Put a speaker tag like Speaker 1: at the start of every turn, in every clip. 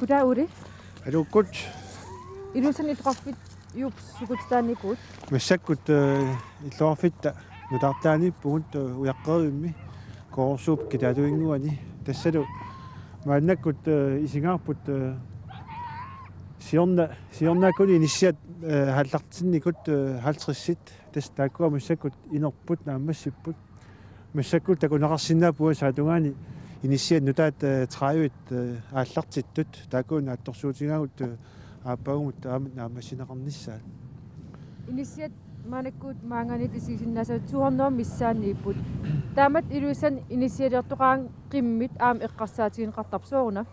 Speaker 1: Goddag Ude.
Speaker 2: Er du godt?
Speaker 1: Ilusan itrafit jups sukutstaanikut.
Speaker 2: Massakkut illorfitta nutartaanippugut uyaqqerummi koorsuup kitaaluinguani tassalu maannakkut isingaarput siornaakuni inissiat hallartinnikut haltrissit tas taakkua massakkut inerput naammassipput massakkut takunaqarsinnaapua saatungaani inissiat nutaat traavit aallartittut taakkuun aattorsuutingaagut aappaagumut aamat naammassinaqarnissaat
Speaker 1: Inisiat manakut maanganit isisinnaasa 200 missaaniipput. Taamat ilusan inisialiortoqaang qimmit aam eqqarsaatigin qartarsooruna.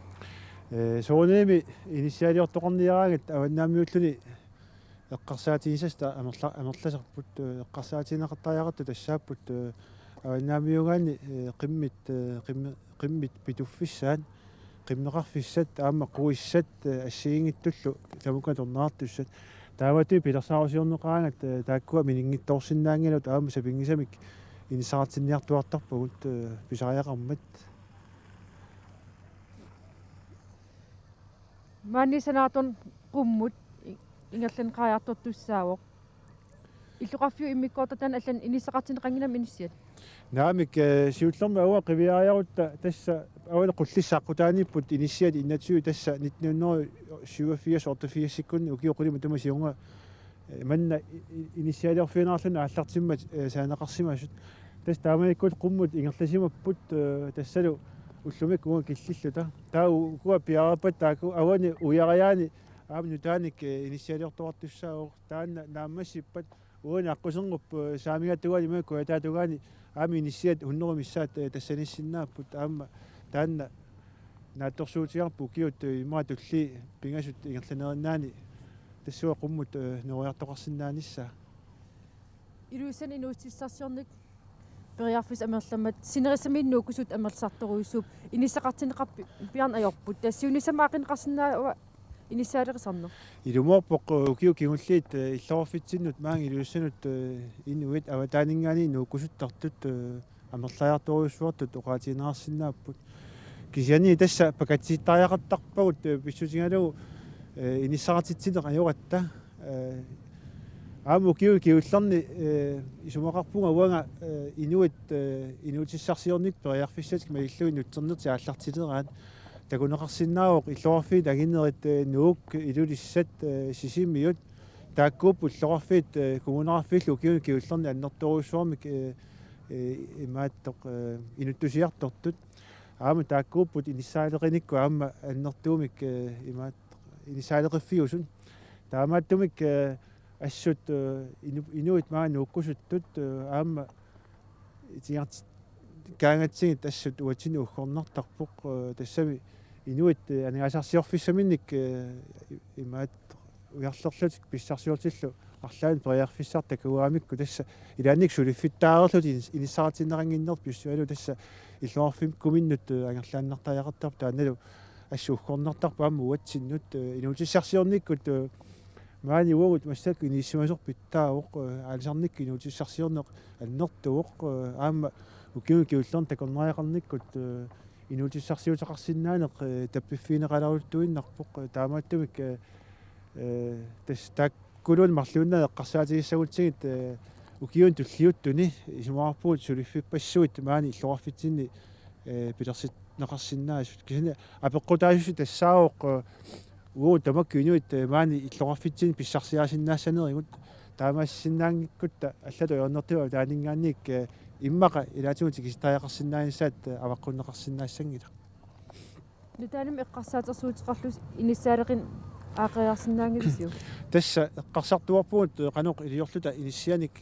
Speaker 2: Soonemi inisialiortoqarniaraangat avannaammiulluni eqqarsaatigisasta amerlaserput eqqarsaatiginaqartariaqartu tassaapput avannaammiugaani qimmit pituffissaat qimneqarfissat aamma quissat assiingittullu tamukatornaartussat taavati pilersaarusiorneqaangat taakkua miningittoorsinnaangalut aamma sapingisamik inissaartinniartuartarpugut pisariaqarmat
Speaker 1: Maannisanaarton qummut ingerlan qaajartortussaavoq. Illuqarfiu immikkoortatan allan inisseqartineqanginam inisiat.
Speaker 2: naamik siullerma aua qiviariarutta tassa awala qullissaaqutaaniipput inisiat innatsiu tassa 1987 sikkunni ukiuqulima tumasiunga manna inisialiorfiinaarluna аллартиммат саанеқарсимасут тас тааманиккут qumмут ингерласимаппут тассалу уллумик уга киллиллута таа уга пиараппат тааку авани уяраяани аамну тааник инисиалиортуартуссаавоқ таанна нааммассиппат уна аққусенгуп саамигаттугаани имакку атаатугаани аами инисиат хуннерумиссаат тассаниссиннааппут аама таанна наатторсуутиарпу киут имаа тулли пингасут ингерланериннаани тассуа qumмут неруйартоқарсиннаанisса
Speaker 1: Ilusan inuutsissarsiornik periarfis amerlammat sinerisamiinnuukkusut amersartoruissuup inisseqartineqarpi piarn ajorput tassiunisamaaqinqarsinnaa inissaalerisanner
Speaker 2: илумоорпоқ укиу кигуллиит иллорфитсиннут маанги илуссанут инуит аватаанингани нууккусуттартут амерлаярторуйуссуартут оqaатинаарсиннааппут кисиани тасса пакатситтариақаттарпагут писсутингалугу иниссаратитсинеқ ажоратта ааму киуллерни исумақарпунга уанга инуутиссарсиорник периарфиссатик маиллуи нутсернерти ааллартилераат такунеқарсинаавоқ иллорфит агиннерит нуук илулиссат сисиммиут тааккууппу иллорфит кугунеқарфиллу киуллерни аннерторуйуссуармик имааттоқ инуттусиартортут аама тааккууппут иниссаалеқиникку аама аннертуумик имаат иниссаалеқиффиусун таамааттумик ассут инуит маа нууккусуттут аама итиарт каангатсигит ассут уатсини уггорнартарпоқ тассами инуит аниасарсиорфиссаминник имаат уярлерлутик писсарсиортиллу арлаан периарфиссар такуаамикку тасса илааник сулиффиттаарерлут иниссаратиннерангиннер писсуалу тасса иллуарфим куминнут ангерлааннартаяқартар тааналу ассуухкорнартарпу аама уатсиннут инуутиссарсиорниккут маани уагут массак иниссимасорпит таавоқ аалисарникки инуутиссарсиорнеқ аннертуоқ аама укиу киуллерн такорнариақарниккут инуутиссарсиутеқарсинаанеқ таппиффинеқаларуттуиннарпоқ таамааттумик тас таккулун марлууннаа эққарсаатигиссагутсигит укиун туллиуттуни исумаарпуут сулиффиппассуит маани иллуарфитсинни пилерсит неқарсинаасут кисина апеққутаасусу тассаавоқ уу тамакку инуит маани иллуарфитсин писсарсиаасиннаассанеригут таамаассиннаангиккутта аллату йорнертуа таанингаанник иммаqa илаатигути кистаяақарсиннаанissaат аваққуннеқарсиннаассангила
Speaker 1: нутааним эққарсаатерсуутеқарлус иниссаалеқин аақиарсиннаангилисиу
Speaker 2: тасса эққарсартуарпугут қаноқ илиорлута иниссианик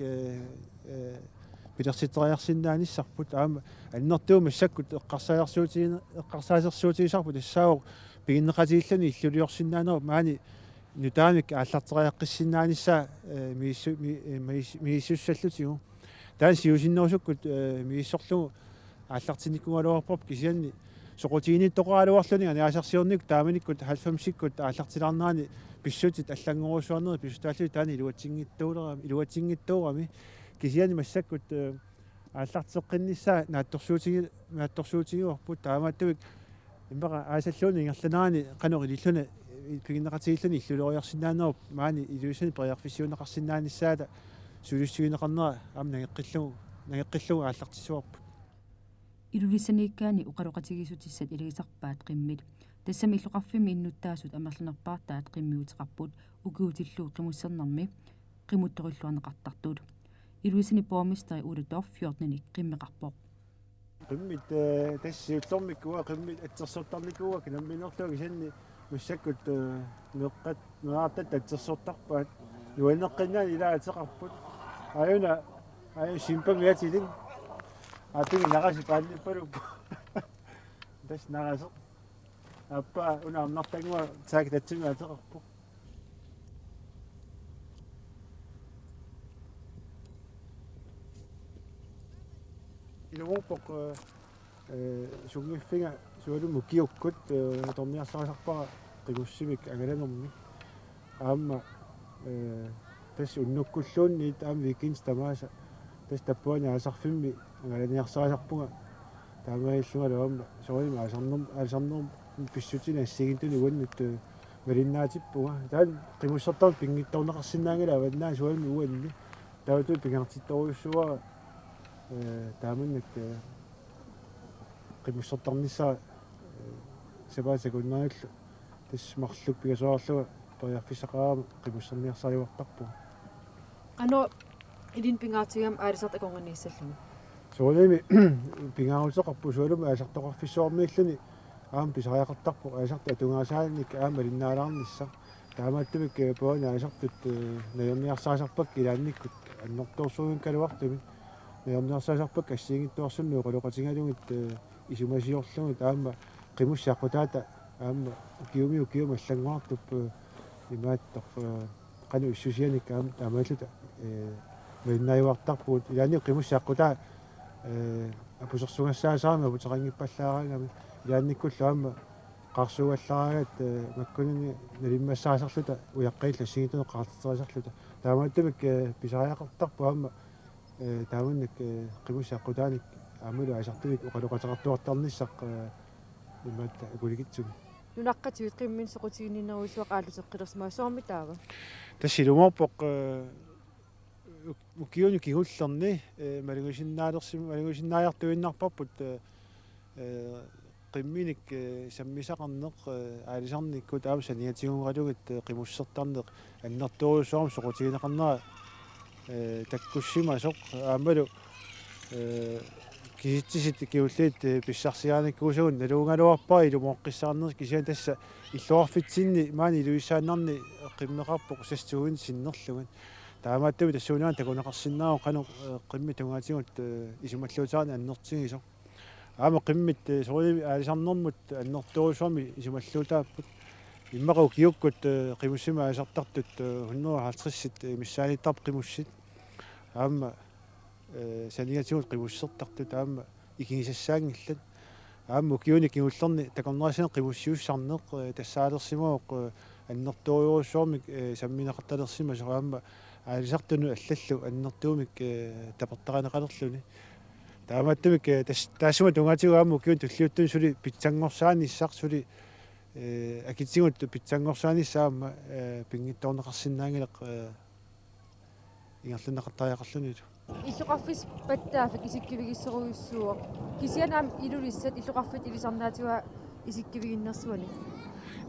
Speaker 2: пилерситериарсиннааниссарпут аама аннертуuma саккут эққарсаасерсуутигисарпут тассаавоқ пигиннеқатигиллани иллулиорсиннаанеру маани нутаамик ааллартериаққиссиннаанissaа мииссуссаллутигу таан сиусиннерусуккут мииссорлугу ааллартинниккугалуарпоп кисианни соқутигиниттоқаалуарлуни аниасарсиорник тааманиккут халфамсиккут ааллартилаарнаани писсутит аллангорусуарнери писсутааллуи таани илуатсингиттоорами кисиани массаккут ааллартеққиннissaа наатторсуутигуарпут таамааттуик имбага аасаллууни ингерланаани канорилиллуна пигиннеқатигиллуни иллулориарсинаанеру маани илуисани преярфиссиунеқарсинааниссаата сулиссуинеқарнера аама нагеққиллугу ааллартиссуарпут
Speaker 3: илулиссанииккаани уқалоқатигисутиссат илигисарпаат қиммит тассами иллоқарфими иннуттаасут амерланерпаартаат қиммиутеқарпут укиутиллуу қимуссернарми қимутториллуанеқартартут илуисани поомистери Уlle Dorfjordnini қиммеқарпоқ
Speaker 2: qimmit tassiullormikkuga qimmit atsersortarnikuga kinamminerluga sanni mussakut meqqat meartat atsersortarpaat nuanneqqinnaani ilaateqarput ayu simpamiatilin atingi naqasi qaannippalu tas naqaseq appa unaarnartangua taaki tatsingaatеқарпу илуупоқ сунгиффинга суалуму киуккут торниарсарасарпара qigussимик агаланерми аама тас уннуккуллуунни аама викинс тамааса тас таппуани аасарфимми агаланиарсарасарпунга таамаиллунга лаама соорим аасарнерм писсутина ассигинтуни уаннут малиннаатиппуга таан qigussartar пингитторнеқарсинаангала аваннаа суалми уанни тауту пингартитторуйуссуа тааманнак qimmussartarnissaa сапаасакуннааллу тассмарлук пигасоарлуга ториарфиссақаама qimmussarniarsaluartarpu
Speaker 1: ано илин пингаатигам аалисарт аконгонииссаллуни
Speaker 2: соолими пингаарусеқарпу суалума аасартоқарфиссуармииллуни аама писариақартарпу аасарта атунгаасааник аама линнаалаарнисса таамааттумик поани аасартут наерниарсаасарпак илаанниккут аннорторсуун калуартуми наерниарсаасарпак ассиингиттуарсуннуу қалоқатингалугит исумасиорлугут аама qimусsaаққутаата аама киума аллангуартуп имааттор кану иссусианик аама таамааллута миннаивартарпуут илаани qimусsaаққутаа апусерсугассаасаама путерангиппаллаараагами илаанниккуллу аама қарсугаллаарагат маккунини налиммассаасарлута уяққиилла сигитуне qaarterтерисарлута таамааттумик писариақартарпу аама тааманник qimусsaаққутааник аамулу аасартумик оқалоқатеқартуартарниссақ имаатта акулигитсуми
Speaker 1: нунаққативит қиммин соқутигининеруисуа qaалусеққилерсмаа соорми таава
Speaker 2: тассилуморпоқ укиуни кигуллерни малигусиннаалертуиннарпарпут qimminik саммисақарнеқ аалисарниккут аама саниатигунгалугит qimуссертарнеқ аннэртуурусуарм соқутигинеқарнера таккуссима соқ аамалу киситсисит киуллиит писсарсиааниккуусагун налуунгалуарпаа илумооққиссаарнерс кисиан тасса иллуарфитсинни маани илуиссааннарни qimmeqarpoq сассугин синнерлуган таамааттуми тассуунаан такунеқарсиннаау кану qimmi тунгаатигут исумаллуутаарни аннертигисо аама qimмит соорими аалисарнэрмут аннертуурусуарми исумаллуутааппут иммақу киуккут qimуссима аасартартут 150 миссааниттарп qimуссит аама санигатигут qimуссертартут аама икигисассаангиллат аама киуни кигуллерни такорнерасина qimуссиуссарнеқ тассаалерсимаоқ аннертуурусуармик самминеқарталерсима соаама аалисартуну аллаллу аннертуумик тапертаранеқалерлуни таамааттумик таасума тунгаатигу аама киун туллиуттун сули питсангорсааниссар сули акитсигут питсангорсааниссаама пингитторнеқарсинаангилеқ ингерланеқартариақарлуни
Speaker 1: иллоқарфис паттаафик исиккивигиссеруйуссуа кисианаам илулиссат иллоқарфит илисарнаатига исиккивигиннерсуани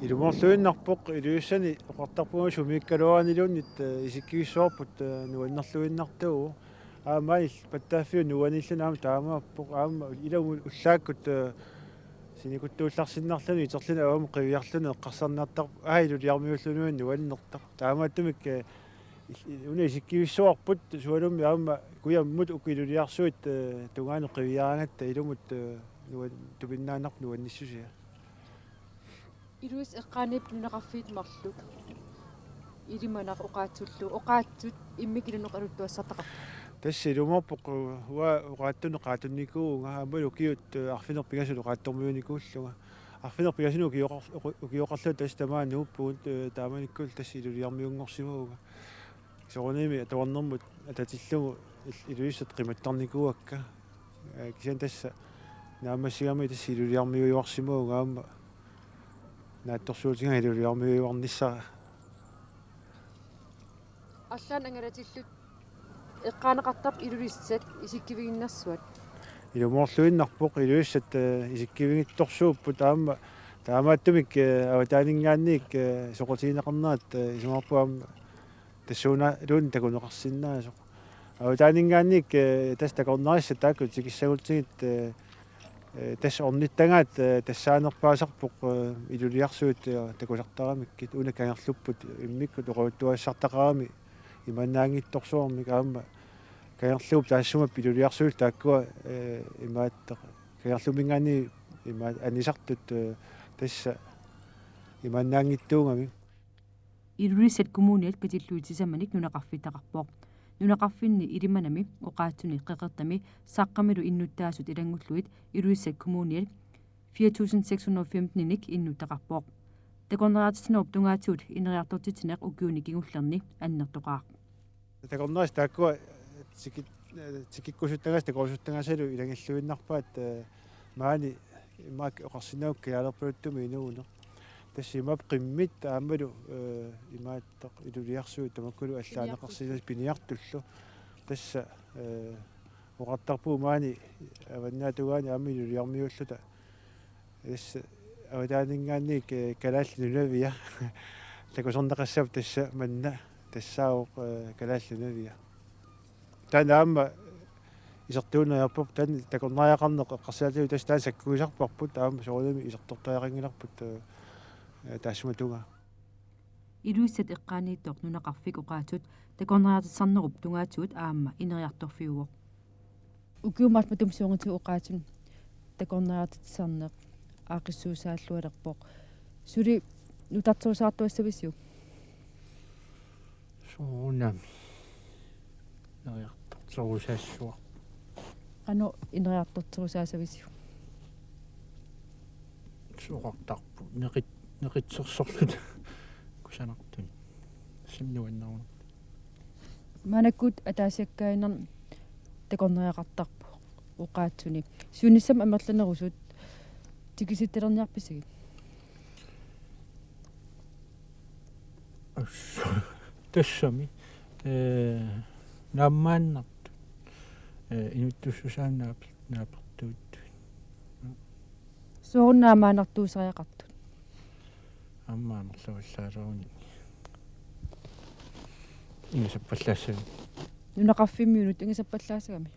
Speaker 2: илумоорлуиннарпоқ илуиссани оқартарпуга сумииккалуаанилууннит исиккивиссуарпут нуаннерлуиннартуу аамаил паттааффиу нуаниллунаама таамааппоқ аама илагу уллааккут синикуттуулларсиннарлуни итерлуна аама қивиарлуна эққарсарнаартар аилулиармиуллунуан нуаннертар таамааттумик уна исиккивиссуарпут суалумми аама куяммут укилулиарсуит тунгаану қивиаангатта илумут нуан тупиннааннар нуанниссусиа
Speaker 1: илуис эққаанип нунеқарфиит марлу илиманақ оқаатсуллу оқаатсут иммикилунеқалуттуассартақар
Speaker 2: тассилуморпоқ уа уqaattunu qaatunnikuunga аамалу киут арфинерпигасулу qaattormiunikууллуга арфинерпигасуну укиоқарлу тас тамаанууппуут тааманиккул тассилулиармиунгорсимууга сороними атуарнэрмут ататиллугу илуиссат қиматтарникуакка кисиан тасса наамассигами тассилулиармиуиуарсимуугаама наатторсуутинга илулиармиуиуарниссара
Speaker 1: аллаан ангалатиллут эққаанеқартарп илулиссат исиккивигиннэрсуат
Speaker 2: илумоорлуиннарпоқ илуиссат исиккивигитторсууппут таамааттумик аватаанингаанник соқутиинеқарнаат исумарпуам тассууна луун такунеқарсиннаасоқ аватаанингаанник тас такорнарисса таакку тикиссагултигит тас орниттагаат тассаанерпаасарпоқ илулиарсуут такулартарамиккит уна кангерлуппут иммикку тоқуттуассартақарами иманнаангитторсуармик аама кангерлууп таассумап илулиарсуул тааккуа имааттақ кангерлумингаани има анисартут тасса иманнаангиттуугами
Speaker 3: илулиссат коммуниат катиллуутисаманик нунақарфитақарпоқ нунақарфинни илиманами оқаатсуни қеқертами саққамилу иннуттаасут илангуллуит илулиссат коммуниат 4615-ник иннуттақарпоқ такорнераатитинеруп тунгаатиут инериартортитинеқ укиуни кигуллерни аннертоқаа
Speaker 2: такорнерис тааккуа тикиккусуттагаас такорсуттагасалу илангиллуиннарпаат маани имаак оқарсинаук яалерпулуттуми инууне тассимап қиммит аамалу имааттақ илулиарсуут тамаккулу аллаанеқарсинас пиниартуллу тасса оқартарпуу маани аваннаатугаани аами илулиармиуллута тасса аватаанингаанник калааллунавия такусорнеқассап тасса манна тассаавоқ калааллунавия танаама исертуунерпоп тан такорнааяқарнеқ эққарсиатиу тас таан саккуисарпарпут аама соолами исертортааяқингиларпут таассуматунга
Speaker 3: илуиссат эққаанииттоқ нунақарфик оқаатут такорнераатиссарнеруп тунгаатиут аама инериарторфиуоқ укиумаат матумсуунгиту оқаатун такорнераатиссарнеқ аақиссуусааллуалерпоқ сули нутартуусаартуассависиу
Speaker 4: суунами нериарторсуусаассуа
Speaker 3: ано инериарторсуусаасависиу
Speaker 4: суоқартарпу неқитсерсорлут кусанартун симнуаннаарна
Speaker 3: манаккут атаасиаккаинер такорнериақартарпу оқаатсуни суунissam амерланерусут тикиситталерниарписаги
Speaker 4: тассами нааммааннарту инуттуссусааннаап наапертуут
Speaker 3: сууннаамаанартуусариақартут
Speaker 4: аммаамерлаваллаалеруни ингисаппаллаассами
Speaker 3: нунақарфиммиунут ингисаппаллаасагами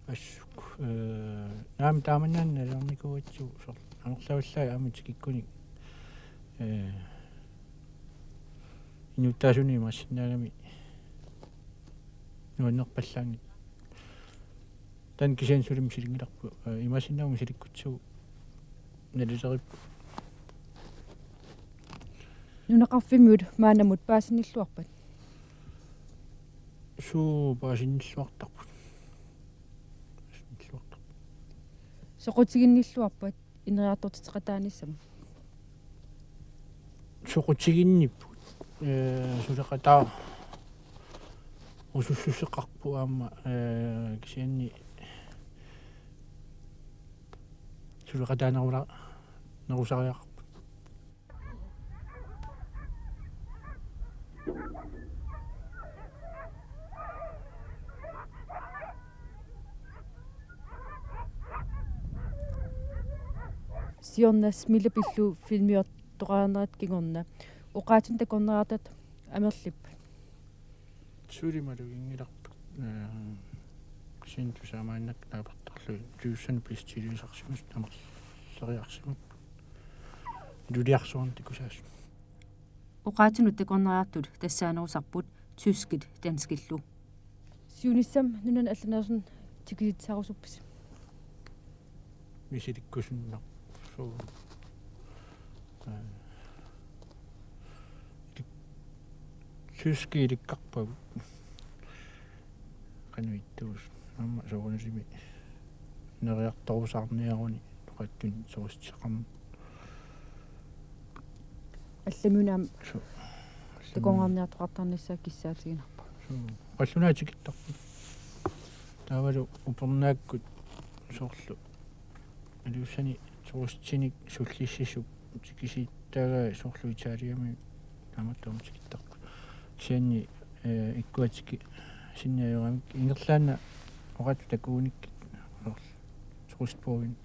Speaker 4: ассук наам тааманаанна лермикуатсуу сор анерлаваллаа амитикиккуник инуттаасуни массинаагами нуаннерпаллаангит тан кисен сулим силингиларпу имассинаагум силиккутсуу налисериппу
Speaker 3: нунақарфиммиут маанамут паасиниллуарпат
Speaker 4: суу паасинниллуартарпу
Speaker 3: соқутигинниллуарпат инериартортитеқатааниссама
Speaker 4: соқутигинниппут сулеқатаа усуссусеқарпу аама кисианни сулеқатаанерула нерусариақарпу
Speaker 3: сиорнас милапиллу филмиортоқарнерат кигорна оқаатун такорнераатат амерлиппа
Speaker 4: сулималугингиларпу синтусаамааннак таапартарлу тюуссани плистилисарсимус тамерлериарсимут лулиарсуун тикусаас
Speaker 3: оқаатунут такорнераартут тассаанерусарпут тюскит данскиллу сиунissam нунан алланерсун тикиситсаарусуппис
Speaker 4: мисиликкусуннар суу тюски иликкарпагу кануиттуус амма соорунусими нериарторусаарниаруни тоқаттун соорустиқарма
Speaker 3: алламунаам таконгаарниартоқартарниссаа киссаатигинарпа
Speaker 4: аллунаатикиттарпу таавалу упернааккут соорлу алиуссани сорустиник суллиссисуп тикиситтаага соорлуитаалиами таматтаумтикиттарпа кисианни иккуатики синниаёрамик ингерлаана орату такууникки сорустпоовин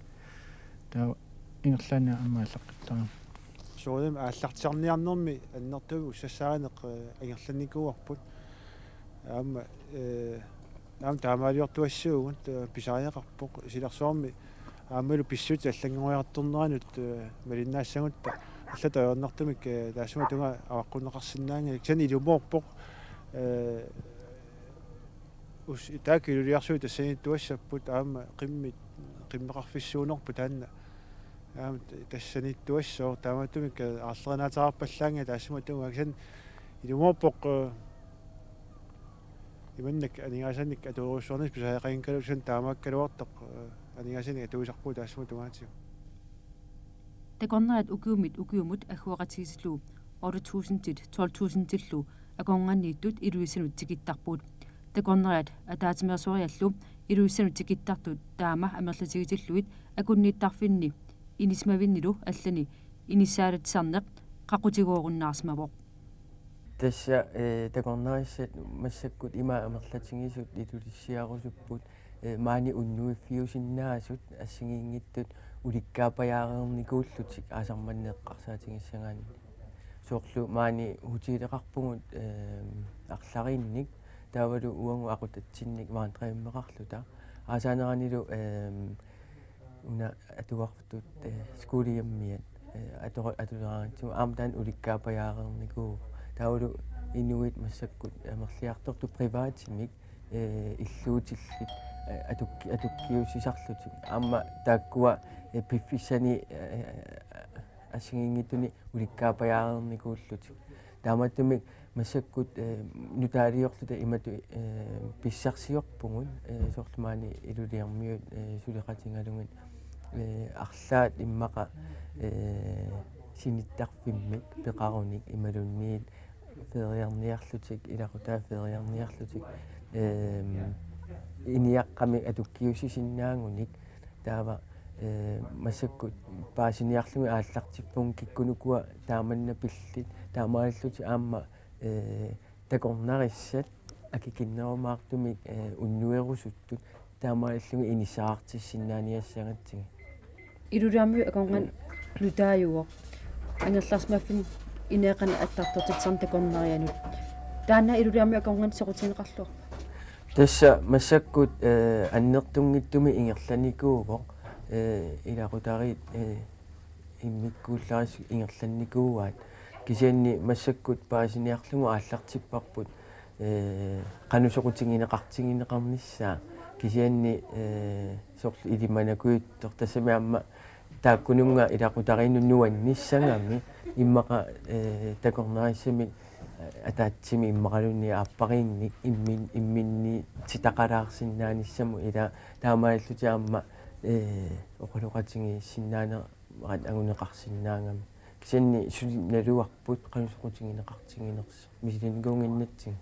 Speaker 4: таа ингерлаана аммааллаққиттарам
Speaker 2: суулим ааллартиарниарнэрми аннэртуги уссассааганеқ агерланникуарпут аама таамаалиортуассуугун писариақарпоқ силерсуарми аамалу писсут аллангориарторнеранут малиннаассагутта аллатаёрнартумик таасума тунга аваққунеқарсинаанга кисани илумоорпоқ ус итаакилулиарсуи тассанитуассаппут аама қиммеқарфиссуунерпут таанна аама тассанитуассоо тааматумик аарлеринаатаарпаллаанга таасума тунга кисан илумоорпоқ иманнак анигаасанник атуурусуарнис писаақаинкалусан таамааккалуартоқ анигаасани атуусарпуу таасума тунгаатиу
Speaker 3: такорнерат укиумут аггуақатигисиллуу 8000-тит 12000-тиллу аконганнииттут илуисанут тикиттарпуут такорнерат атаатимерсориаллу илуисанут тикиттартут таама амерлатигитиллуит акуннииттарфинни инисмавиннилу аллани иниссаалатсарнеқ қақутигуоруннаарсмавоқ
Speaker 5: тасса такорнериссат массаккут има амерлатигисут илулиссиарусуппут маани уннуиффиусиннаасут ассигиингиттут уликкаапаяарерникууллутик аасарманнеэккарсаатигиссагаани соорлу маани хутилеқарпугут арларинник таавалу уангу aqutatsinник маантреиммеқарлута аасаанеранилу уна атуарфтут скуулиаммиат атулераатсу аамтаан уликкаапаяарерникуу таавалу инуит массаккут амерлиарторту приваатимик иллуутиллит атуккиусисарлутик аама тааккуа пиффиссани асигингитуни уликкаапаяарерникууллутик тааматтумик массаккут нутаалиорлута имату писсарсиорпугун соорлумаани илулиармиут сулеқатингалугит арлаат иммақа синиттарфиммик пеқаруник ималунниит фериарниарлутик илақутаа фериарниарлутик иниаққами атуккиусисиннаангуник таава массаккут паасиниарлуги ааллартиппун киккунукуа тааманна пиллит таамааллути аама такорнариссат акикиннерумаартумик уннуерусуттут таамааллуги инисаартиссиннааниассагатсиги
Speaker 3: илулиармиу аконган лутааюо ангерларсмаффин инеэкъана аттартортитсарн такорнарианут таана илулиармиу аконган сеқутинеқарлуа
Speaker 5: тасса массаккут аннертунгиттуми ингерланикуувоқ илақутарит иммиккуулларис ингерланникууаат кисианни массаккут паасиниарлугу ааллартиппарпут qanusоqutigineqartigineqarnissaa кисианни соорлу илиманакуиттор тассамиамма тааккунунга илақутаринуннуанниссангами иммаqa такорнариссами атаатсими иммақалунни ааппариинник имминни титақалаарсиннааниссаму ила таамааллутиаама оқалуқатиги синнаана мат агунеқарсиннаангами кисианни сулинналуарпут qanusоqutigineqartiginerс мисилингуунгиннатсиг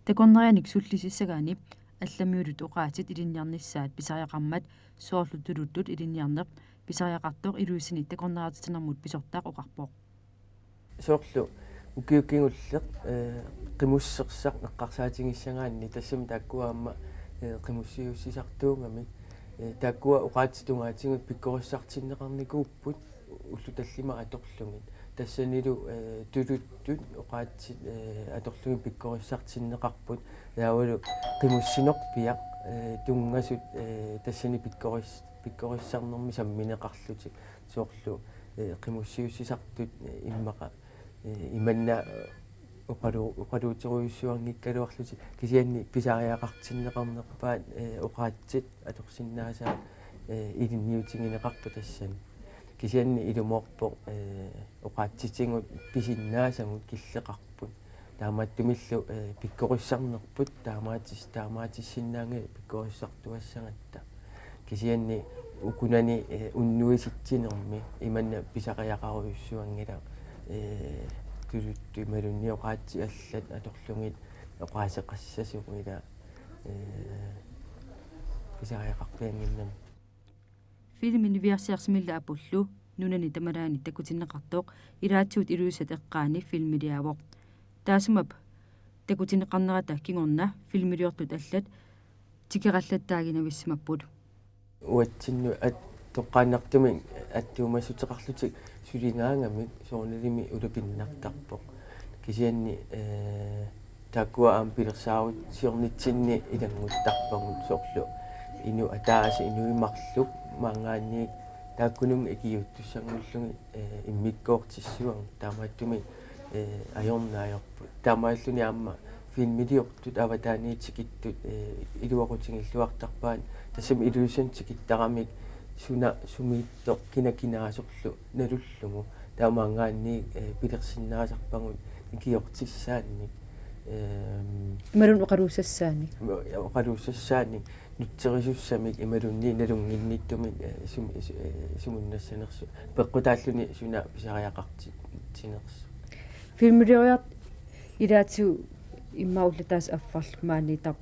Speaker 3: такорнарианик суллисиссагаани алламиулут оqaатит илинниарнissaат писариақармат соорлутулуттут илинниарнеқ писариақартоқ илуисини такорнариатитанермут писортаақ оқарпоқ
Speaker 5: соорлу укиуккингуллеқ қимуссерсақ неққарсаатигиссагаанни тассами тааккуаама қимуссиуссисартуунгами тааккуа оqaатитунгаатингут пиккориссартиннеқарникууппут уллуталлима аторлугит тассанилу тулуттут оqaатит аторлуги пиккориссартиннеқарпут таавалу қимуссинерпиақ тунгасут тассани пиккориссарнерми самминеқарлутик соорлу қимуссиуссисартут иммаqa иманна оқалуутеруйуссуарниккалуарлути кисианни писариақартиннеқарнерпаат оqaатсит аторсиннаасаа илинниутингинеқарпу тассани кисианни илумоорпо оqaатситингут писиннаасагут киллеқарпут таамааттумиллу пиккориссарнерпут таамаатиссиннаанги пиккориссартуассагатта кисианни укунани уннуиситсинерми иманна писариақаруйуссуангила тулутту ималунни оqaатси аллат аторлугит оqaасеқассасугу ила писариақарпиангиннам
Speaker 3: филмини виарсиарсимилла апуллу нунани тамалаани такутиннеқартоқ илаатсуут илуисат эққаани филмилиавоқ таасумап такутинеқарнерата кигорна филмилиортут аллат тикераллаттаагинависсимаппут
Speaker 5: уатсинну тоққааннартумин аттуумассутеқарлутик сулингаангамик соорналими улупиннартарпоқ кисианни такуа аам пилерсаарут сиорнитсинни илангуттарпагут соорлу ину атааси инуимарлук маангаанни тааккунун икиуттуссангуллуги иммиккоортиссуан таамааттуми ajornaayorpu taamaalлуни аама филмилиортут аватааниитикиттут илуақутингиллуартарпаан тассами илуисантикиттарамик суна сумиитто кинакинаасорлу налуллугу таамаангаанни пилерсиннаасарпагут икиортиссаанник
Speaker 3: ималун оқалууссассаани
Speaker 5: нутсерисуссамик ималунни налунгинниттумик сумуннассанерсу пеққутааллуни суна писариақартинерсу
Speaker 3: филмилиориарт илаатсу иммауллатаас аффарлумаанитар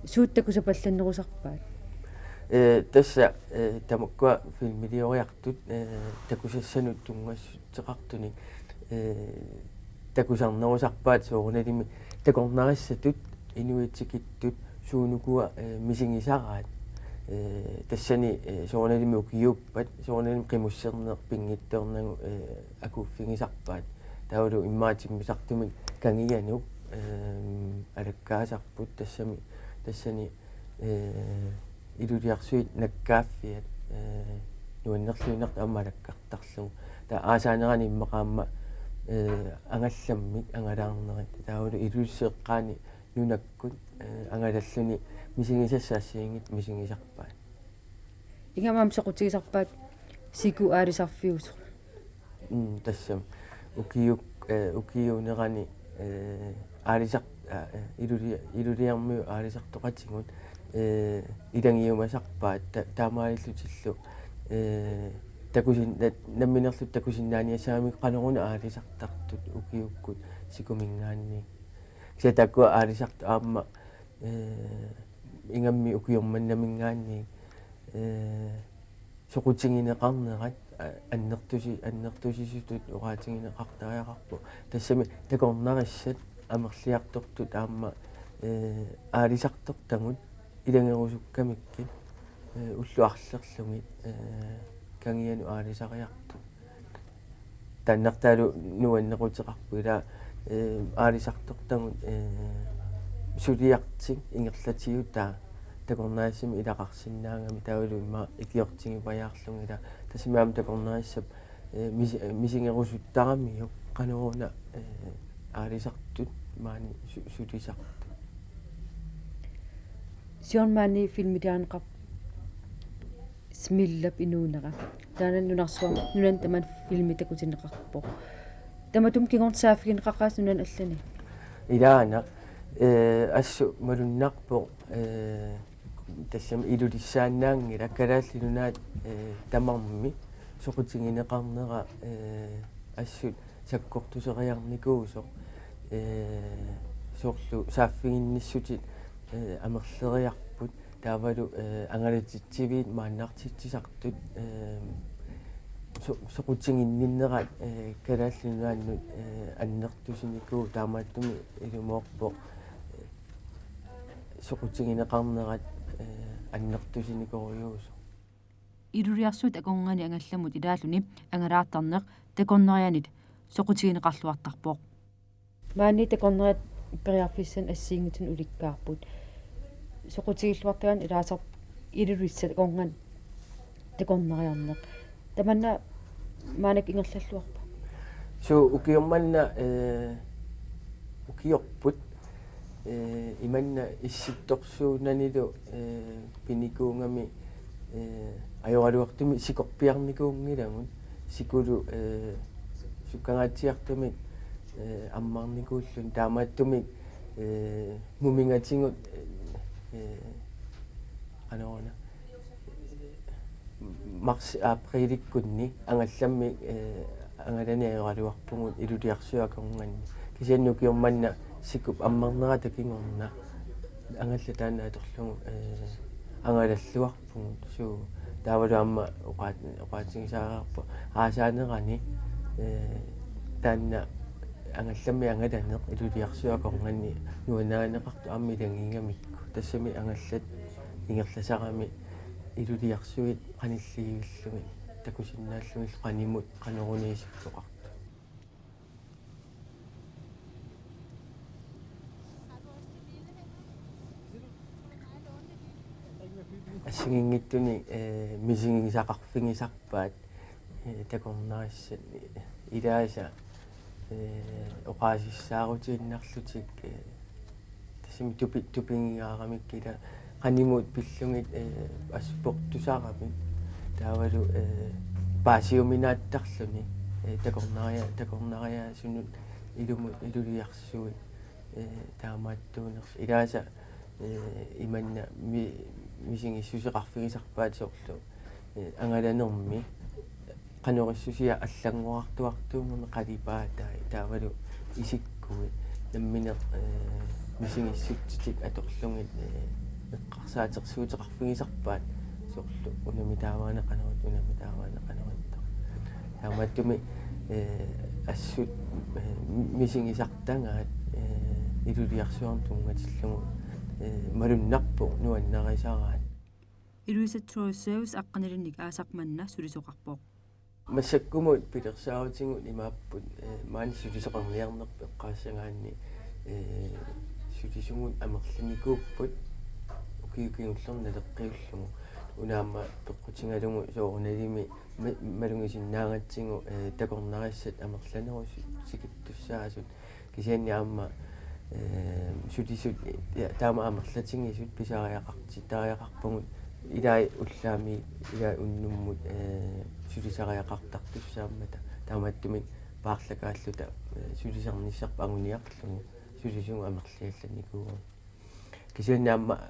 Speaker 3: сууттакусапалланнерусарпаат
Speaker 5: тасса тамаккуа филмилиориартут такусассанут тунгаассутеқартуни такусарнерусарпаат соорналими такорнариссатут инуитсикиттут суунукуа мисигисараат тассани соорналими укиуппат соорналими қимуссернеқ пингиттернагу акуффигисарпаат таулу иммаатиммисартумик кангианук алаккаасарпут тассани илулиарсуит наккааффиат нуаннерлуинерт аммалаккартарлугу та аасаанерани иммақаама ангалламмик ангалаарнерит таулу илулсеэққаани нунаккут ангалаллуни мисигисассаассиингит мисигисарпаат
Speaker 3: ингамаам соқутигисарпаат сику аалисарфиусо
Speaker 5: тассам укиунерани аалисар илулиармиу аалисартоқатигут илангиумасарпаат таамаалиллутиллу такусин намминерлут такусиннааниасаамик қанеруна аалисартартут укиуккут сикумингаанни кисатаккуа аалисарт аама ингамми укиорманнамингаанни соқутингинеқарнерат аннертусисутут ураатингинеқартариақарпу тассами такорнариссат амерлиартортут аама аалисартортагут илангерусуккамиккит уллуарлерлугит кангиану аалисариарту таннертаалу нуаннеқутеқарпу ила аалисартортагут сулиартик ингерлатиута такорнаассими илақарсиннаангами таулу имма икиортингипаяарлуг ила тассимаам такорнаассап мисингерусуттарамиу қанеруна аалисартут маани сулисарту
Speaker 3: сиормаани филмилиаанеқар смиллап инуунера таанан нунарсуа нунан таман филми такутинеқарпо таматум кигорнсааффигинеқаққаас нунан аллани
Speaker 5: илаана ассу малуннарпо тассам илулиссаанаангила калааллинунаат тамарми соқутингинеқарнера ассут саккортусериарникуусо соорлу сааффигинниссутит амерлериарпут таавалу ангалатитсивиит мааннартитсисартут соқутингинниннерат калааллинуааннут аннертусиникуу таамааттуми илумоорпо соқутингинеқарнерат аннертусиникориуусо
Speaker 3: илулиарсуут аконгани ангалламут илаалуни ангалаартарнеқ такорнерианит соқутигинеқарлуартарпоқ маани такорнериат периарфиссан ассиингитун уликкаарпут соқутигиллуартаан илаасар илулиссат аконган такорнериарнеқ таманна маанак ингерллаллуарпа
Speaker 5: су укиорманна укиорпут иманна исситторсуунанилу пиникуунгами ajorluartumi sikorpiarnikuungilagun sikulu sukkangaatiartumik аммарникууллун таамааттумик мумингаатингут анорна марс априликкунни ангалламми ангалани ajorluarpungут илулиарсуаконганни кисианнукиорманна сикуп аммарнера такингорна ангалла таанааторлугу ангалаллуарпугут суу таавалу амма уqaатсигисаарпу аасаанерани таанна ангалламми ангаланеq илулиарсуакорнганни нуанаанеқарту амми лангингамикку тассами ангаллат ингерласарами илулиарсуит qanilliigillumi такусиннааллугил qaнимут qaneruниисиккоқарту ассигингиттуни мисигисақарфигисарпаат такорнариссат илааса оqaасиссаарутииннарлутик тассими тупингиаарамиккила qaнимут пиллугит аспортусаарамик таавалу паасиуминааттарлуни такорнариасунут илулиарсуи таамааттуунерс илааса иманна мисигиссусеқарфигисарпаат соорлу ангаланерми qanerissusia аллангуартуартуумерне қалипаатаа таавалу исиккуи наммине мисигиссутситик аторлугит эққарсаатерсуутеқарфигисарпаат соорлу унамитааваанеқанерут унамитааваанеқанерутта таамааттуми ассут мисигисартангаат илулиарсуартунгатиллугу малуннарпу нуаннарисараат
Speaker 3: илуисатсуассаавис аққанилинник аасақманна сулисоқарпоқ
Speaker 5: массаккумут пилерсаарутингут имааппут маани сулисоқарниарнерпе эққаассагаанни сулисугут амерланикууппут укиукингуллерна леққиуллугу унаама пеққутингалугу соорналими малунгисиннаангатсигу такорнариссат амерланерус сикиттуссаасут кисианни аама сулисут таама амерлатингисут писариақартитариақарпугут илай уллаами илай уннуммут сулисариақартартуссааммата таамааттумик паарлакааллута сулисарниссарпа агуниарлугу сулисугу амерлиалланикууа кисианнаама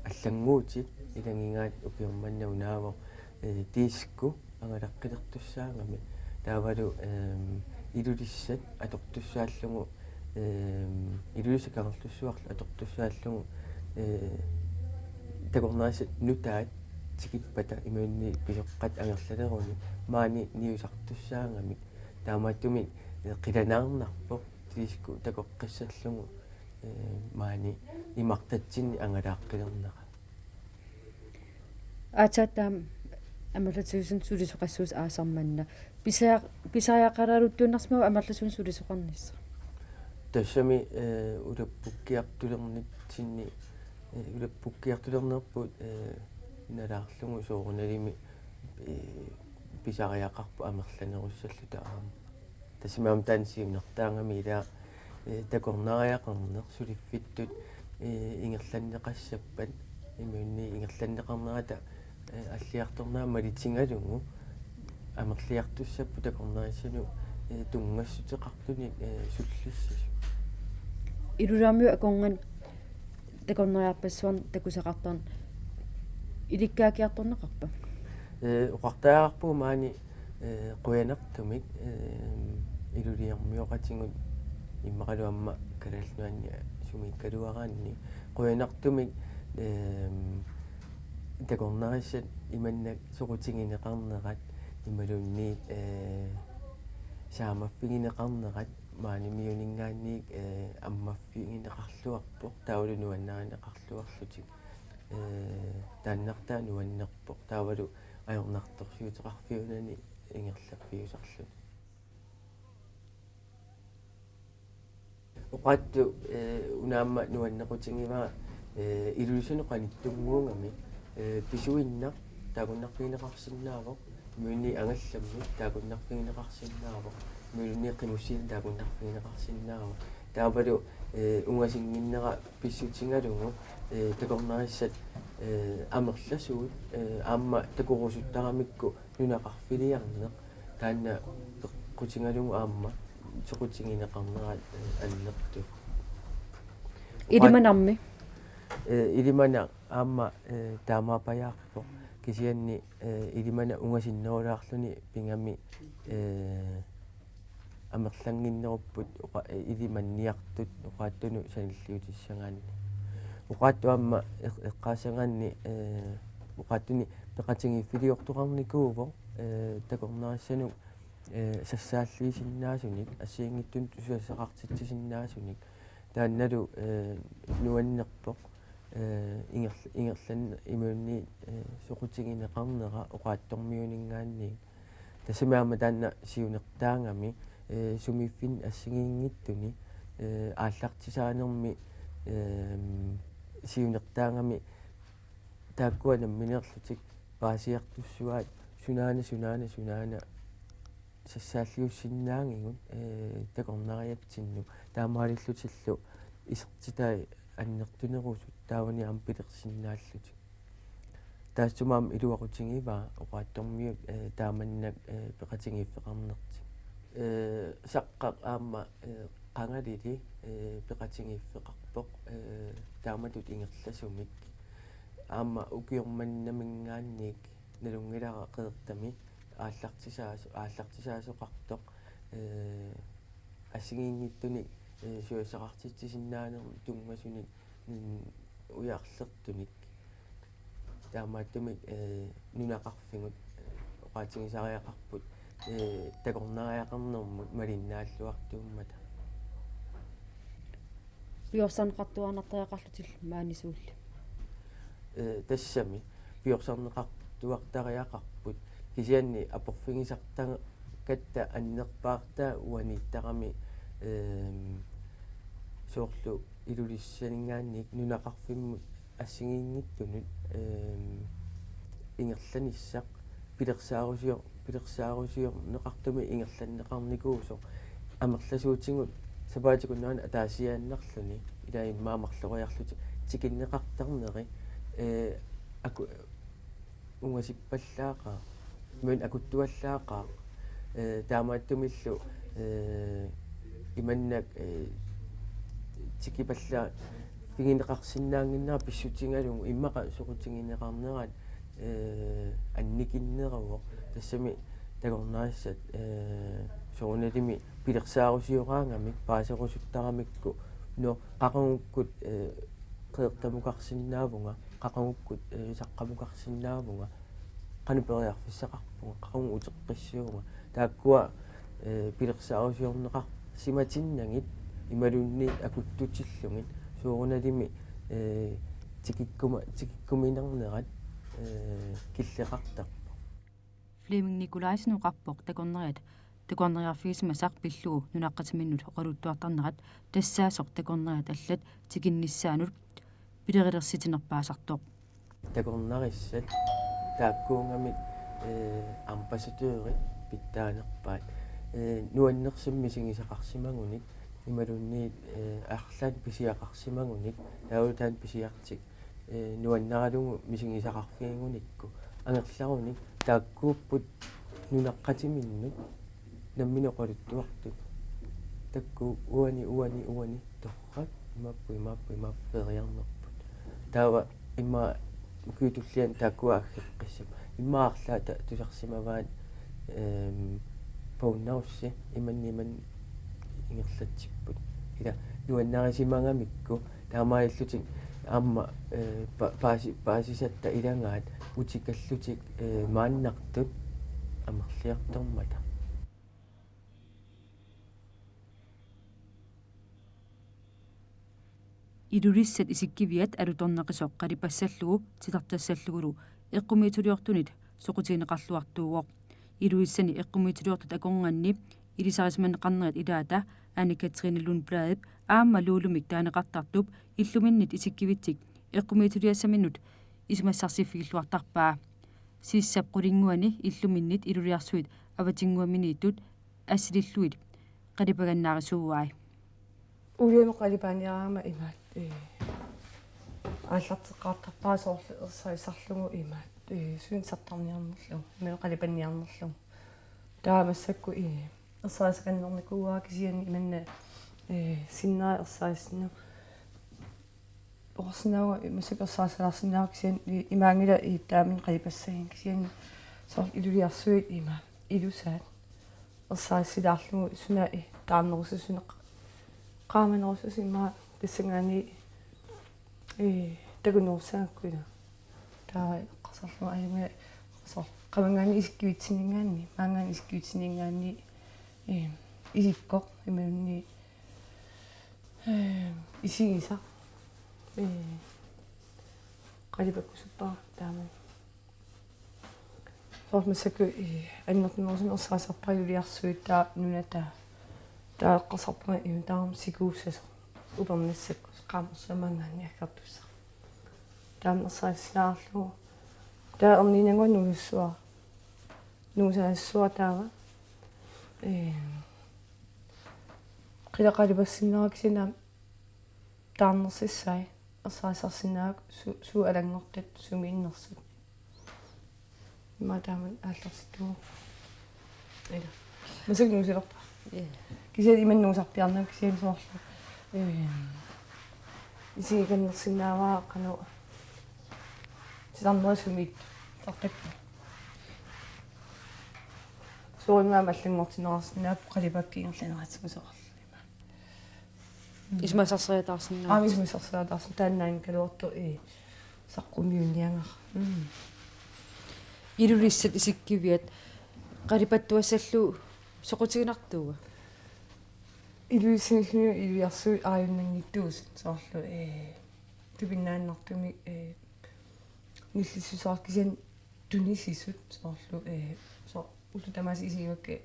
Speaker 5: аллангуутит илангингаат укиорманна унаава тиискку ангалаққилертуссаангами таавалу илулиссат атортуссааллугу илулисакарлуссуарлу атортуссааллугу такорнаасат нутаат тикиппата имаунни писоққат ангерлалеруни маани ниусартуссаангами таамааттуми қиланаарнарпоқ тиискку такоққиссаллугу маани имартатсинни ангалааққилернера
Speaker 3: аатаатаам амерлатсуусун сулисоқассуус аасарманна писариақаралуттууннарсмау амерласуун сулисоқарнисса
Speaker 5: тассами улаппуккиартулернит синни улаппуккиартулернерпут налаарлугу соорналими писариақарпу амерланеруссаллута аама тассимаам таансиуннертаангами илаа такорнариақарнер сулиффиттут ингерланнеқассаппат имаунни ингерланнеқарнерата аллиарторнаа малитингалугу амерлиартуссаппу такорнариссану тунгассутеқартуни суллиссасу
Speaker 3: илулаамиу аконган такорнариарпассуарн такусеқартарн иликкаакиарторнеқарпа
Speaker 5: уқартаарпу маани қуянартумик илулиармиоқатингут иммақалуамма калаалнуанни сумиккалуараанни қуянартумик такорнариссат иманнак соқутингинеқарнерат ималунни саамаффигинеқарнерат маанimиунингаанниик аммаффигинеқарлуарпоқ таавалу нуаннааринеқарлуарлутик тааннартаа нуаннерпоқ таавалу ajornartorsiuteqarfiunani ingerlappiusarlut uqaattu unaamma nuannequtingiva iluisunu qanittunguungami pisuinna taakunnarfiineqarsinnaavoq muunni angallammi taakunnarfiineqarsinnaavoq muunni qimussiin taakunnarfiineqarsinnaavoq taavalu ungasinginnera pissutingalugu takornarissat amerlasuut aamma takurusuttaramikku nunaqarfiliarneq taanna qutingalugu aamma soqutingineqarnerat annertu
Speaker 3: илиманарми
Speaker 5: илимана аама таамаапаяарпо кисианни илимана унгасиннерулаарлуни пингами амерлангиннеруппут илиманниартут уqaattunu саниллиутиссагаанни уqaattu аама эққаасагаанни uqattuni peqatingiffiliortuqarnikuuvo takornerassanu sassaalliisinnaasunik assiingittun suassaqartitsisinnaasunik taannalu nuannerpoq ingerlan imuunni soqutigineqarnera uqaattormiuningaanniin tasamaama taanna siunertaangami sumiffin assigiingittuni aallartisaanermi siunertaangami taakkuanam minerlutik paasiartussuaat sunaana sassaalliussinnaangigut takornariatsinnu taamaалиллутиллу исертитай аннертунерусут таавани ампилерсиннааллути таассумаам илуақутингиваа оqaattormiut тааманнак пеқатингиффеқарнерти саққақ аама qangalili пеқатингиффеқарпоқ тааматут ингерласумик аама укиорманнамингаанник налунгилара қеэртами ааллартисаасоқартоқ ассигиингиттуник суасақартитсиннаанер тунгасуник уяарлертуник таамааттумик нунақарфигут оqaатигисариақарпут такорнариақарнермут малиннааллуартууммата
Speaker 3: пиорсарнеқартуарнартариақарлутил маанисуулли
Speaker 5: тассами пиорсарнеқартуартариақарпут кисианни апорфигисартага катта аннерпаартаа уаниттарами соорлу илулиссанингаанник нунақарфиммут ассигиингиттунут ингерланиссақ пилерсаарусиор неқартуми ингерланнеқарникуусо амерласуутингут сапаатикуннаана атаасиааннарлуни илаи маамарлориарлути тикиннеқартарнери аку унгасиппаллаақаа мун акуттуаллаақаа таамааттумиллу иманнак тикипалла фигинеқарсинаангиннера писсутингалугу иммақа соқутингинеқарнерат анникиннераво тассами такорнаассат сооналими пилерсаарусиораангамик паасерусуттарамикку но қақангуккут қеэртамукарсинаавунга қақангуккут саққамукарсинаавунга qanupeриарфиссақарпунга қақангу утеққиссиунга тааккуа пилерсаарусиорнеқар симатиннагит ималунни акуттутиллугит суурналими тикиккуминернерат киллеқартарпа
Speaker 3: Flemming Nicolaisen uqarpoq takorneriarfigisima saqpilluu nunaqqatiminnut oqaluttuartarnerat tassaasoq takorneriat allat tikinnissaanut pilerilersitinерpaasartoq
Speaker 5: takornerissat taakkuungamik ambassadøri pittaanerpaat nuannersimmisingisaqarsimagunik imalunniit aarlaat pisiaqarsimagunik taulutaan pisiartik nuannaralungu misingisaqarfiingunikku angerlarunik taakkuupput nunaqqatiminnut namminoqaluttuartut takku uani torrat imappu feriarnerput taava imma kuitullian taakkua aggeqqissam immaarlaata tusarsimavaat paunnaussi iman ingerlatsipput ila nuannarisimangamikku taamaillutik аама паасисатта илангаат утикаллутик мааннартут амерлиартормата
Speaker 3: илулиссат исиккивиат алуторнеқисоқ қалипассаллугу титартассаллугулу эққумиитулиортунит соқутигинеқарлуартууоқ илулиссани эққумиитулиортут акорнганни илисарисманеқарнерит илаата Anne Katrine Lundblad аама луулумик таанеқартартуп иллуминнит исиккивитсик эққумиитулиассаминут исмассарсиффигиллуартарпаа сиссап қулингуани иллуминнит илулиарсуит аватингуаминииттут ассилиллуит қалипаганнаарисууаи
Speaker 6: улима қалипааниараама имаат ааллартеққартарпаа соорлерсаисарлугу имаат суинсартарниарнерлу меэ қалипанниарнерлу таамассакку ерсаасаканнерникууаа кисиани иманна синнаа ерсаассину орснаа масакерсаасаларсинаа кисиан имаангила таамин қалипассагин кисиани соор илулиарсуит има илусаат ерсаассилаарлугу суна таамнерусусунеқ qaamenerussusimaa тассангаани такунерсааккуна таа qasarlu аюнга qasar qamangaani iskivitsinningaanni maangaani iskivitsinningaanni isиккоq ималунни исигиса qalipakkusuppa taama soormassaku аннернерсун ерсаасарпаюлиарсуит таа нуната тааққасарпунга имтаарам сикууссасо упернассакку qaamерсамангаани аккартусса таамерсаассаарлу таа орнинангуан нугуссуа нуусаассуа таава qilaqalipassinnerаксина таарнерсиссай ерсаасарсинаак суу алангортат сумииннерсут матаман аалларситтуу эла масак нуусилерпа кисиат иманнуусарпиарнаа кисиан соорлу исигиканнерсинааваа кану сисарнерсумит тартакку соонгаа маллангортинерарсинаап қалипаккингерланератсигусоорл
Speaker 3: исмасарсериатаарсинаа
Speaker 6: аамисмисарсаатаарсин тааннаан калуорту саққумиунниангар
Speaker 3: илулиссат исиккивиат қалипаттуассаллу соқутигинартууга
Speaker 6: илуиссиниллуи илуиарсуи ааюннангиттуус соорлу тупиннааннартуми ниллиссусаар кисиан тунисисут соорлу со улутамаси исигивакке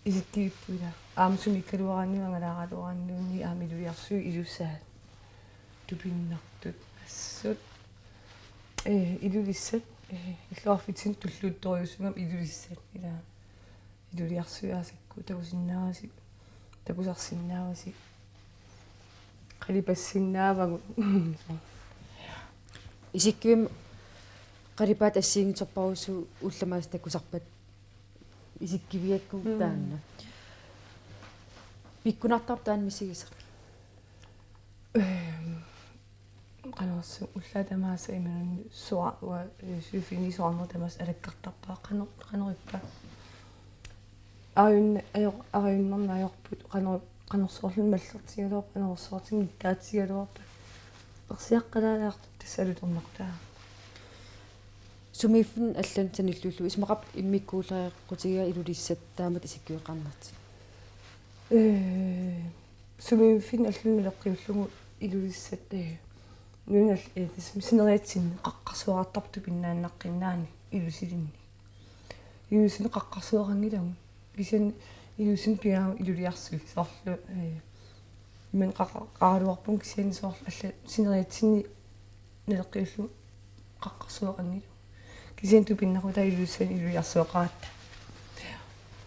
Speaker 6: исиккивиппуила аамсуми калуарааннуангалааралуараннуунни аамилуиарсуи илуссаат тупиннартут ассут илулиссат иллуарфитсин туллуутториуссугам илулиссат ила илулиарсуиасакку такусиннааси такусарсиннааваси қалипассиннаавагу
Speaker 3: исиккивим қалипаат ассиингитерпарусу улламаас такусарпат исиккивиакку таанна пиккунартар таан мисигисер
Speaker 6: qanarsu ullatamaasa imanun suarwa sufini suarner tamas alakkartarpaa qanerippa ariunnerna ajorput qanersuorlun mallertigaluarp anersortin ittaatigaluarpa ersiaqqalaalaartut tassalutornertaa
Speaker 3: сумиффин аллан саниллуллу исмақап иммиккуулеэққутига илулиссат таамат исиккуеқарнарти
Speaker 6: сумиффин аллун милеққиуллугу илулиссат нунал синериатсин қаққарсуаартарту пиннааннаққиннаани илусилинни илусин қаққарсуарангилагу кисиан илусин пиаа илулиарсуи соорлу мен қаққаралуарпун кисиан соорлу алла синериатсинни нелеққиуллу қаққарсуарангилагу кисиан тупиннақута илуссани илулиарсуақаатта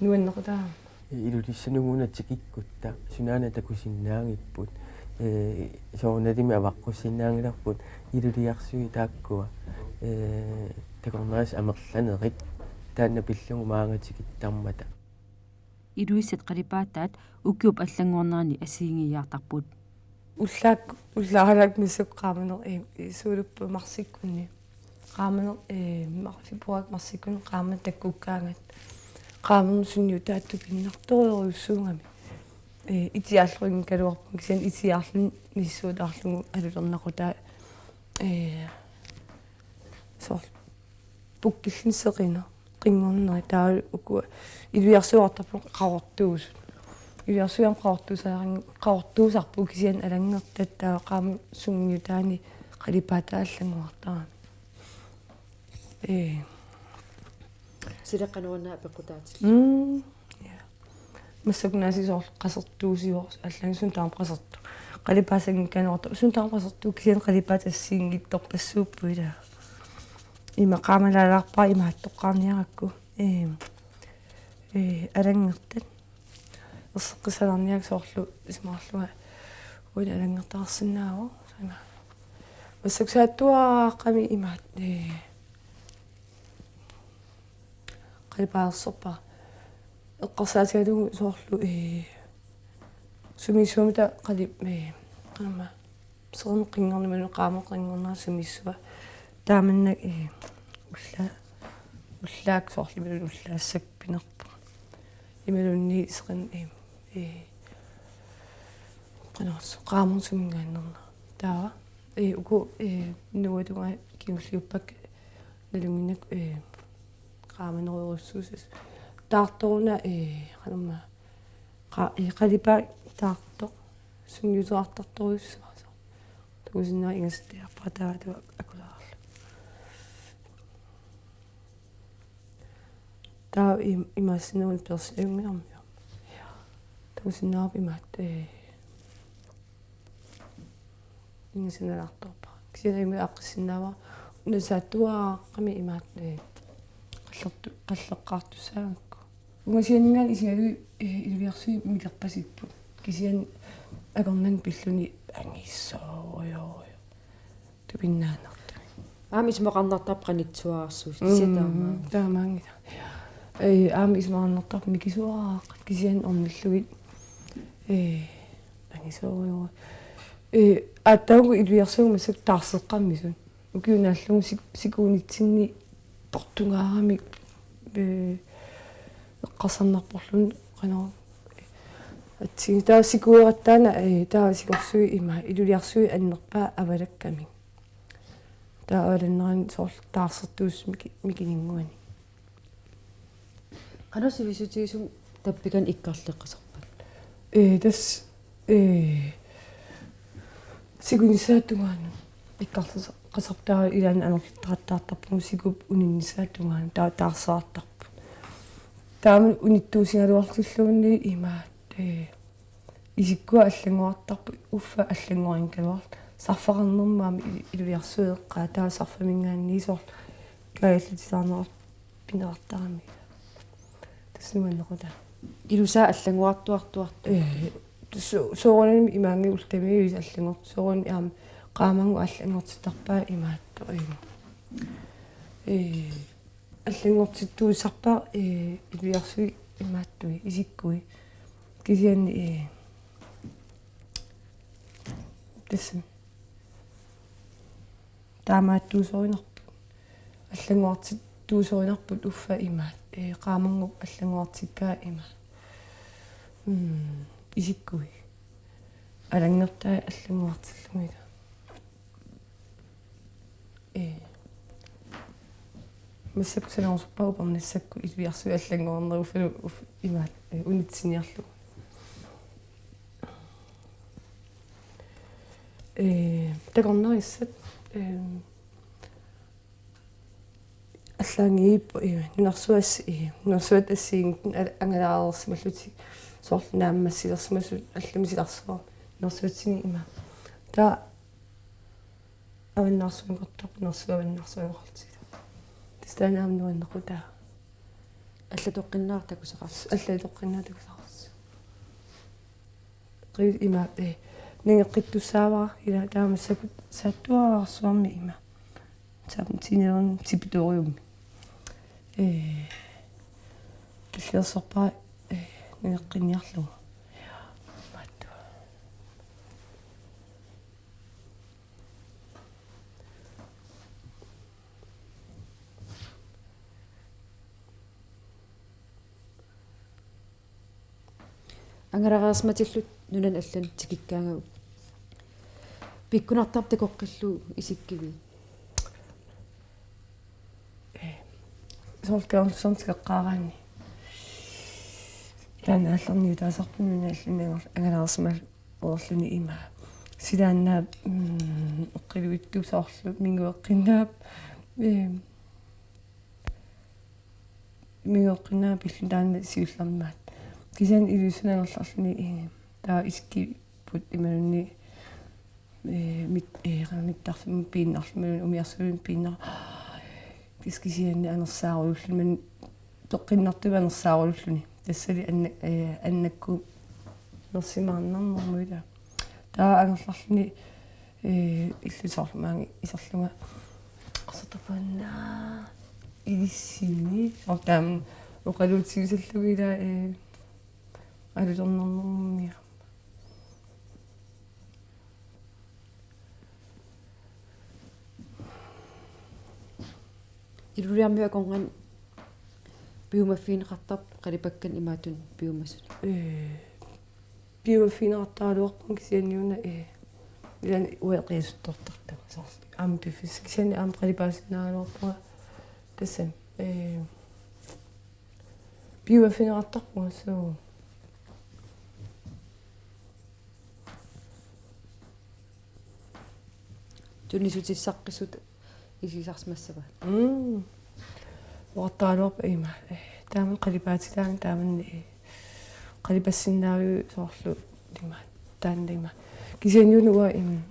Speaker 6: нуаннеқутаа
Speaker 5: илулиссанугунатсикиккутта сунаана такусиннаангиппут соонатими аваққуссиннаангиларпут илулиарсуи тааккуа такорнаас амерланерит таанна пиллугу маангатикиттармата
Speaker 3: илуиссат қалипаатаат уккиуп аллангуорнерани ассиингиаартарпут
Speaker 6: уллааралак мисуққааманер суулуппу марсиккунни qaamner februar marsikun qaaman takkukkaangat qaamun sunniu taattupinnartoriusuungami itiaalluin kaluarpun kisian itiaarlun missuutaarlugu alulernaqutaa so pukkillinseqina qinngorneri taa uku iluiarsuartarpu qaortuusut iluiarsuam qaortuusarpu kisian alangertat taa qaamun sunniu taani qalipataallanguartaa
Speaker 3: силаққануанаа пеққутаатил
Speaker 6: массакунаси соор қасертуусиор аллангсун таам қасерту қалипаасагин канорта усун таам қасерту кисиан қалипаат ассиингитторпассууппуила има qaamalaalaarpaa имааттоққарниаракку алангертат ерсеққисаларниак соорлу исмаарлуа уила алангертаарсинааво сама массаксааттуааққами имаат qalipaarsорпа эққарсаатигалугу соорлу сумисуумита қалип qanama сэрнэ қингорниману qaamеқингорнаа сумиссуа тааманнак уллаак соорлимилу уллаассак пинерпа ималунни сэрэн qanarsu qaamерсумингааннерна таава uko nuutuga kiulliuppak nalunginak qaamanererussuusas taartoruna qanumma qalipa taartoq sunniuterartartorussaaso tuusinaa ingastiarpataatu akulaarlu taa imassinerun persiungiarmia tuusinnaarp imaat ingasinalaartorpa kisianimi aqqissinnaava unasattua qami imaat qalleqqaartussaagakku ungasianingaan isigalui ilviarsui milerpasippu kisian akornan pilluni angissoorio tupinnaanartu
Speaker 3: аами исмақарнартар qanitsuаарsuus кисиатаамаа
Speaker 6: таамаангита аами исмақарнартар микисуарааққат кисиан орниллугит angissoorio аттаугу илвиарсуугу массак таарсеққаммисун укиунааллугу сикуунитсинни тортунгаарами эққарсарнарпорлун қанаа атсиг таа сикуераттаана таа сикорсуи има илулиарсуи аннерпаа авалакками таа аваланнеран сорл таарсертуус микинингуани
Speaker 3: канасивисутигисум таппикан иккарлеққасарпат
Speaker 6: тас сигунисаатугаана иккарлеса qasartaa ilan anertarattaartarpu sikup uninnisaatugaan taarsаартарпу таамун унитtuusingaluarlulluunni imaat isikkua аллангуартарпу уффа аллангуарин калуар сарфақарнэрмаами илуиарсуеққаа таа сарфамингаанни сорл кааллитисаарнерар пинеқартарами таснуаннеқута
Speaker 3: илусаа аллангуартуартуарту
Speaker 6: соорнами имаанги ултамиуис аллангорт соорни аама qaamangу аллангортитарпаа имаатту аллангортиттуусарпаа илуиарсуи имааттуи исиккуи кисианни тэсэм таамааттуусоринарпу аллангортиттуусоринарпут уффа имаат qaamangу аллангортиккаа имаат исиккуи алангертаа аллангортиллугига مسك سنة وصبا وبمن السك يبيعسوا أشلنا والله وفي إيمان ونتسني أشلو تقولنا يسد أشلنا يب نرسوت السين أنا على سمسلتي صوت نام مسير سمسل أشلم مسير أصلا نرسوت سني إيمان تا أول نرسو نقطب نرسو أول نرسو نقطب تستانا من وين نقطع
Speaker 3: аллатоққиннаартаку сеқарс
Speaker 6: аллатоққиннаатаку сеқарс qid ima ningqittussaava ila taamassakut saattuarsuarmi ima taaptineerun tipitoriummi киллерсорпаа нingqinniarlugu маатту
Speaker 3: ангарараасматиллут нунан аллан тикиккаангагу пиккунартар такоққиллу исиккиви
Speaker 6: солкаалсонскеққаараани яна аллерни таасарпунуна аллинагор ангалаарсмал ooрлуни има силааннаа эққилуиттусоорлу мингуэққиннаап мингуэққиннаап пиллутаанна сиуллармаат кисиан илюсунагерларлуни таа иски пут иманни миттарфим пииннарлумун умиарсулун пииннар кискисианни анерсааруйуллуман тоққиннартума анерсааруйуллуни тассали аннакку нерсимаарнарнэрмуила таа агерларлуни иллусоорлумаанги исерлунга qasatapana илиссини ортаам оқалуутсигисаллугила алутернэрнэрмиа
Speaker 3: илулиармиаконган биумаффиинеқартарп қалипаккан имаатун биумасут
Speaker 6: биумаффиинеқартаалуарпун кисианниуна илан уеқиасуттортарта så am bifis kisen am qalipaasinnaaloorpuga tassam biuafinerattarpuga so
Speaker 3: tunnisutissaqqiссут исисарсмассава
Speaker 6: уартаалуарпа има тааман қалипаатилаан тааманни қалипассиннаавиу соорлу има тааннима кисианиунуа им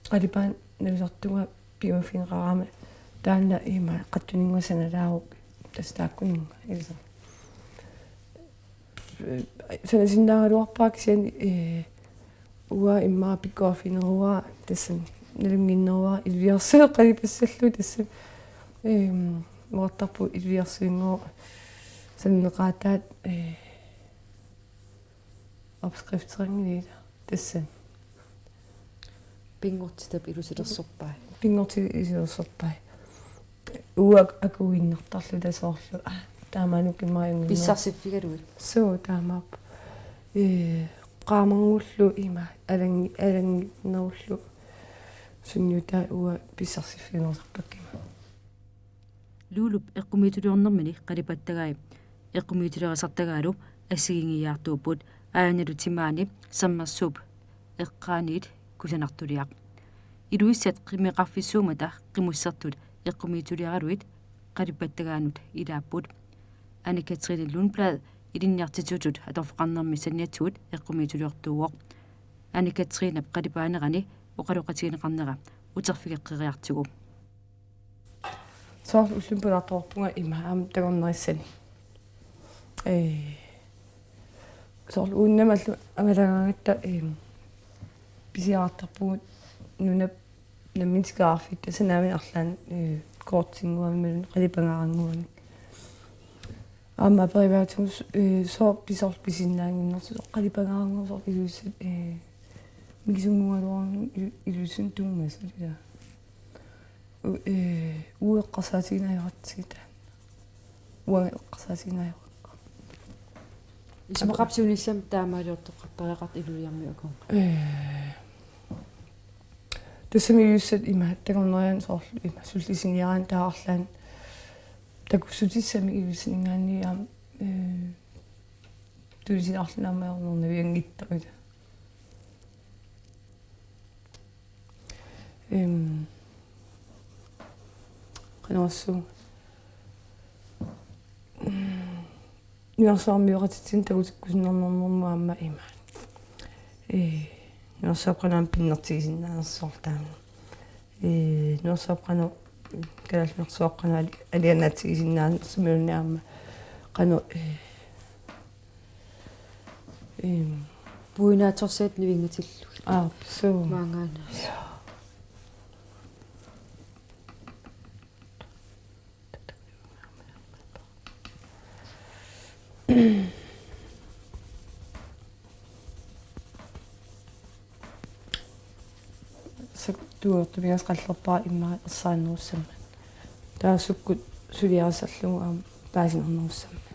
Speaker 6: қалипаан нависартуга биуафинеқарама таанна има қаттунингуасаналаару тастааккунинга илса санасиннаагалуарпаа кисиани уа имма пиккоафинеруа тассан налунгиннеруа илвиарсуу қалипассаллу тассам мортарпу илвиарсуингоо саннеқаатаат опскрифтерингилиила тассан
Speaker 3: пингортитап илусилерсорпаа
Speaker 6: пингорти илусерпай уа акуиннартарлу тасоорлу тааману кимааюнгинноо
Speaker 3: писсарсиффигалуи
Speaker 6: соо таамаап qaamangullu ima alanginnerullu sunnuta uа писсарсиффигерсарпаккима
Speaker 3: луулуп эққумиитулиорнэрмини қалипаттагаи эққумиитулерасартагаалу ассигингиаартууппут ааналутимаани саммерсууп эққааниит кусанартулиақ илуиссат қимеқарфиссуумата қимуссартут эққумиитулиаралуит қалипаттагаанут илааппут Anne Katrine Lundblad илинниартитутут аторфеқарнерми санниатсуут эққумиитулиортууоқ Anne Katrine қалипаанерани оқалоқатигинеқарнера утерфигеққириартугу
Speaker 6: соор уллумпулаарторпунга има аам тагорнериссани соор ууннамаллу амалагаагатта писиаартарпугут нунап намминскааффит тасанаами арлаан коортингуаммалун қалипангаарангуами Amma privatus så bisor bisinnaanginnersu qalipangaaranguusor ilussat mikisungualuarun ilussun tungasula ueqqarsaatiginajortsigita ueqqarsaatiginajorqa
Speaker 3: исмақарсунissam таамаалиортоққартариақарт илулиармиукон
Speaker 6: тассами иlussat има тагорнериан соорлу има суллисиниаран таарлаан такуссутиссами илусингаанниам тулисинарлунамаернернавиангиттарута канассу нуарсаармиоратитсин такутиккусиннернернэрмуамма има нуарсаапқанаам пиннертигисиннаанерсоортаама нуарсаапқану калалнерсуаққана алианаатигисиннаан сумиунниарма қану
Speaker 3: буинааторсаат нивингатиллу
Speaker 6: суу
Speaker 3: маангаана
Speaker 6: туортумиас қаллерпаа иммаа ерсааннеруссамма таасуккут сулиарасарлугу аама паасинернеруссамма